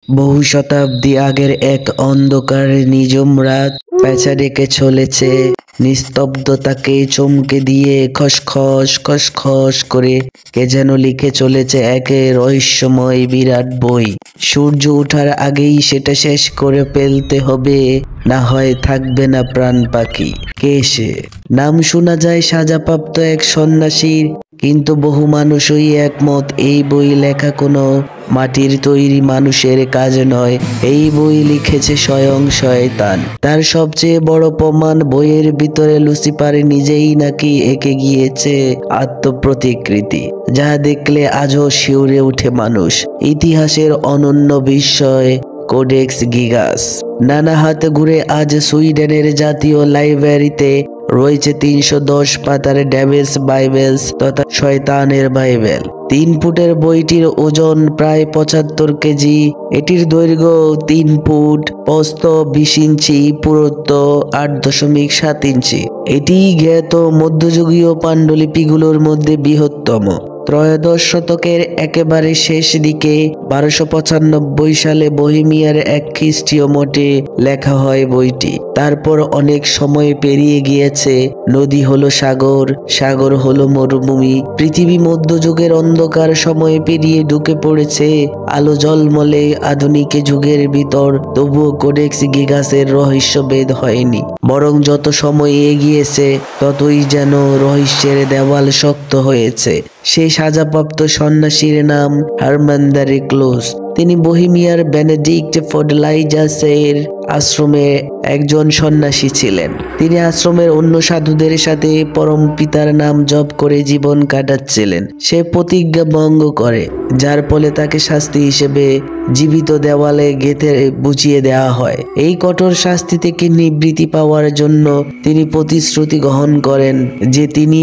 বহু শতাব্দী আগের এক অন্ধকার নিঝুম রাত পেঁচা ডেকে চলেছে। নিস্তব্ধতাকে চমকে দিয়ে খসখস খসখস করে কে যেন লিখে চলেছে এক রহস্যময় বিরাট বই। সূর্য ওঠার আগেই সেটা শেষ করে ফেলতে হবে, না হয় থাকবে না প্রাণ পাখি। কে সে? নাম শোনা যায় সাজাপ্রাপ্ত এক সন্ন্যাসীর, কিন্তু বহু মানুষই একমত এই বই লেখা কোনো মাটির তৈরি মানুষের কাজ নয়। এই বই লিখেছে স্বয়ং শয়তান। তার সবচেয়ে বড় প্রমাণ, বইয়ের ভিতরে লুসিফার নিজেই নাকি এঁকে গিয়েছে আত্মপ্রতিকৃতি, যা দেখলে আজও শিউরে ওঠে মানুষ। ইতিহাসের অনন্য বিস্ময় কোডেক্স গিগাস। নানা হাতে ঘুরে আজ সুইডেনের জাতীয় লাইব্রেরিতে রয়েছে 310 পাতার ডেভিলস বাইবেলস তথা শয়তানের বাইবেল। 3 ফুটের বইটির ওজন প্রায় 75 কেজি। এটির দৈর্ঘ্য 3 ফুট, প্রস্থ 20 ইঞ্চি, পুরুত্ব 8.7 ইঞ্চি। এটি জ্ঞাত মধ্যযুগীয় পাণ্ডুলিপিগুলোর মধ্যে বৃহত্তম। ত্রয়োদশ শতকের একেবারে শেষ দিকে 1295 সালে বোহেমিয়ার এক খ্রিস্টীয় মঠে লেখা হয় বইটি। তারপর অনেক সময় পেরিয়ে গিয়েছে। নদী হলো সাগর, সাগর হলো মরুভূমি। পৃথিবী মধ্যযুগের অন্ধকার সময়ে পেরিয়ে ঢুকে পড়েছে আলো ঝলমলে আধুনিক যুগের ভিতর। তবুও কোডেক্স গিগাসের রহস্য ভেদ হয়নি, বরং যত সময় এগিয়েছে ততই যেন রহস্যের দেওয়াল শক্ত হয়েছে। সেই সাজাপ্রাপ্ত সন্ন্যাসীর নাম হারমান দ্য রিক্লুস। তিনি বোহেমিয়ার বেনেডিক্ট ফোর্ডলাইজাসের আশ্রমে একজন সন্ন্যাসী ছিলেন। তিনি আশ্রমের অন্য সাধুদের সাথে পরম পিতার নাম জপ করে জীবন কাটাচ্ছিলেন। সে প্রতিজ্ঞা ভঙ্গ করে, যার ফলে তাকে শাস্তি হিসেবে জীবিত দেওয়ালে গেঁথে বুঝিয়ে দেওয়া হয়। এই কঠোর শাস্তি থেকে নিবৃত্তি পাওয়ার জন্য তিনি প্রতিশ্রুতি গ্রহণ করেন যে তিনি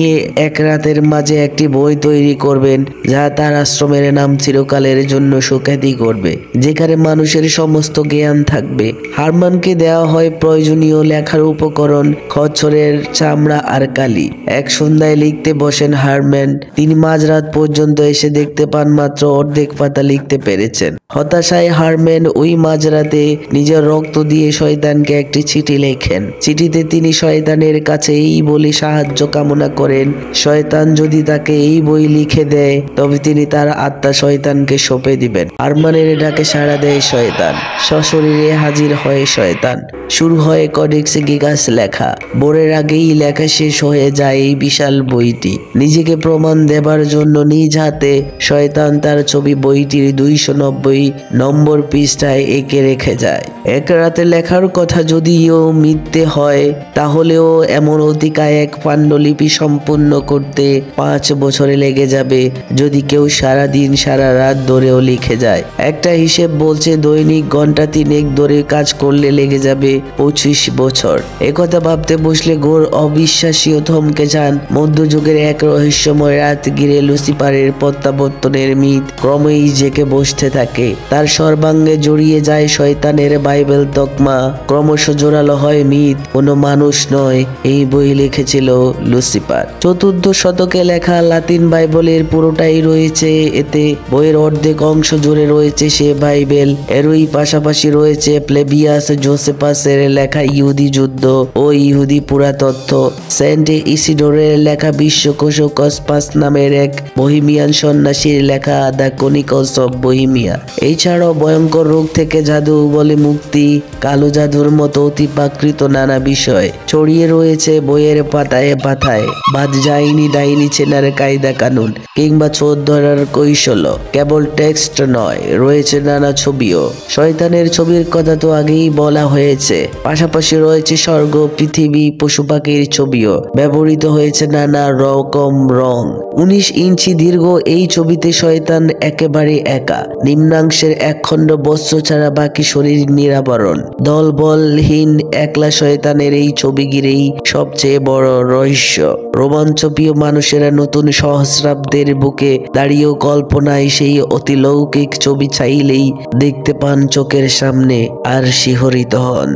এক রাতের মাঝে একটি বই তৈরি করবেন, যা তার আশ্রমের নাম চিরকালের জন্য সুখ্যাতি করবে, যেখানে মানুষের সমস্ত জ্ঞান থাকবে। হারমানকে দেওয়া হয় প্রয়োজনীয় লেখার উপকরণ, খচ্চরের চামড়া আর কালি। এক সন্ধ্যায় লিখতে বসেন হারম্যান। তিনি মাঝরাত পর্যন্ত এসে দেখতে পান মাত্র অর্ধেক পাতা লিখতে পেরেছেন। হতাশায় হারম্যান ওই মাঝরাতে নিজের রক্ত দিয়ে শয়তানকে একটি চিঠি লেখেন। চিঠিতে তিনি শয়তানের কাছে এই বলে সাহায্য কামনা করেন, শয়তান যদি তাকে এই বই লিখে দেয় তবে তিনি তার আত্মা শয়তানকে সঁপে দিবেন। হারম্যানের ডাকে সাড়া দেয় শয়তান। সশরীরে হাজির হয় শয়তান। শুরু হয় কোডেক্স গিগাস লেখা। ভোরের আগেই লেখা শেষ হয়ে যায় এই বিশাল বইটি। নিজেকে প্রমাণ দেবার জন্য নিজ হাতে শয়তান তার ছবি বইটির 290 নম্বর পৃষ্ঠায় এঁকে রেখে যায়। এক রাতে লেখার কথা যদিও মিথ্যে হয়, তাহলেও এমন অতিকায় এক পাণ্ডুলিপি সম্পূর্ণ করতে 5 বছরে লেগে যাবে যদি কেউ সারা দিন সারা রাত ধরেও লিখে যায়। একটা হিসেব বলছে দৈনিক ঘন্টা 3 ধরে কাজ করলে লেগে যাবে 25 বছর। একথা ভাবতে বসলে ঘোর অবিশ্বাসীয় থমকে যান। মধ্যযুগের এক রহস্যময় রাত ঘিরে লুসিফারের প্রত্যাবর্তনের মিথ ক্রমেই জেগে বসতে থাকে। তার সর্বাঙ্গে জড়িয়ে যায় শয়তানের বাইবেল তকমা। ক্রমশ জোরালো হয় মিথ কোনো মানুষ নয়, এই বই লিখেছিল লুসিফার। 4th শতকে লেখা লাতিন বাইবেলের পুরোটাই রয়েছে এতে। বইয়ের অর্ধেক অংশ জুড়ে রয়েছে সে বাইবেল। এরই পাশাপাশি রয়েছে প্লেবিয়াস জোসেফাসের লেখা ইহুদি যুদ্ধ ও ইহুদি পুরাতত্ত্ব, সেন্ট ইসিডোরের লেখা বিশ্বকোষ কসপাস নামের এক বোহেমিয়ান সন্ন্যাসীর লেখা দ্য ক্রনিকলস অফ বোহেমিয়া। এছাড়াও ভয়ঙ্কর রোগ থেকে জাদু বলে মুক্তি, কালো জাদুর মতো অতিপ্রাকৃত নানা বিষয় ছড়িয়ে রয়েছে বইয়ের পাতায় পাতায়। বাদ যায়নি ডাইনি চেনার কায়দা কানুন কিংবা চোর ধরার কৌশল। কেবল টেক্সট নয়, রয়েছে নানা ছবিও। শয়তানের ছবির কথা তো আগেই বলা হয়েছে। পাশাপাশি রয়েছে স্বর্গ, পৃথিবী, পশু পাখির ছবিও। ব্যবহৃত হয়েছে নানা রকম রং। 19 ইঞ্চি দীর্ঘ এই ছবিতে শয়তান একেবারে একা। নিম্নাংশের একখণ্ড বস্ত্র ছাড়া বাকি শরীর নিরাবরণ। দলবলহীন একলা শয়তানের এই ছবি ঘিরেই সবচেয়ে বড় রহস্য। রোমাঞ্চপ্রিয় মানুষেরা নতুন সহস্রাব্দের বুকে দাঁড়িয়েও কল্পনায় সেই অতিলৌকিক ছবি চাইলেই দেখতে পান চোখের সামনে আর শিহরিত হন।